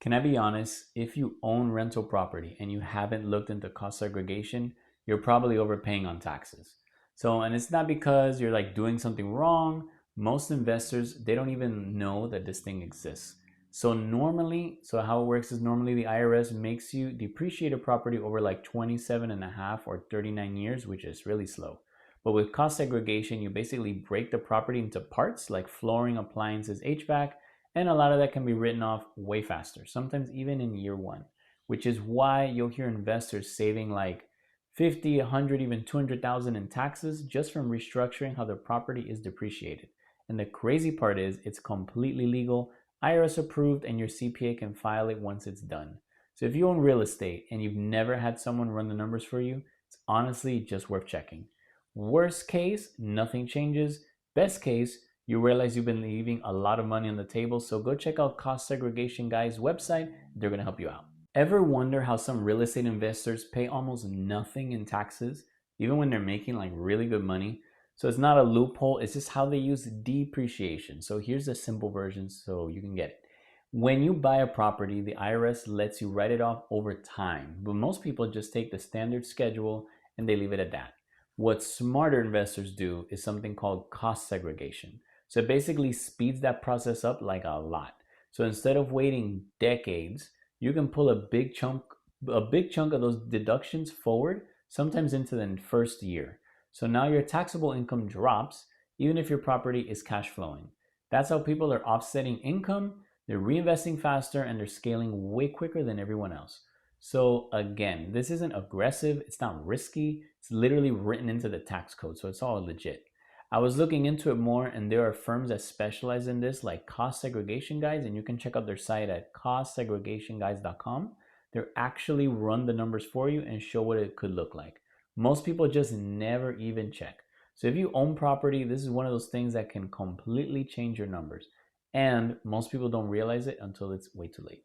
Can I be honest? If you own rental property and you haven't looked into cost segregation, you're probably overpaying on taxes. And it's not because you're like doing something wrong. Most investors, they don't even know that this thing exists. So how it works is normally the IRS makes you depreciate a property over like 27 and a half or 39 years, which is really slow. But with cost segregation, you basically break the property into parts like flooring, appliances, HVAC, and a lot of that can be written off way faster, sometimes even in year one, which is why you'll hear investors saving like 50, 100, even 200,000 in taxes just from restructuring how their property is depreciated. And the crazy part is it's completely legal, IRS approved, and your CPA can file it once it's done. So if you own real estate and you've never had someone run the numbers for you, it's honestly just worth checking. Worst case, nothing changes. Best case, you realize you've been leaving a lot of money on the table, so go check out Cost Segregation Guy's website. They're going to help you out. Ever wonder how some real estate investors pay almost nothing in taxes, even when they're making like really good money? So it's not a loophole, it's just how they use depreciation. So here's the simple version so you can get it. When you buy a property, the IRS lets you write it off over time, but most people just take the standard schedule and they leave it at that. What smarter investors do is something called cost segregation. So it basically speeds that process up like a lot. So instead of waiting decades, you can pull a big chunk of those deductions forward, sometimes into the first year. So now your taxable income drops even if your property is cash flowing. That's how people are offsetting income, they're reinvesting faster, and they're scaling way quicker than everyone else. So again, this isn't aggressive, it's not risky, it's literally written into the tax code, so it's all legit. I was looking into it more, and there are firms that specialize in this, like Cost Segregation Guys, and you can check out their site at costsegregationguys.com. They actually run the numbers for you and show what it could look like. Most people just never even check. So if you own property, this is one of those things that can completely change your numbers. And most people don't realize it until it's way too late.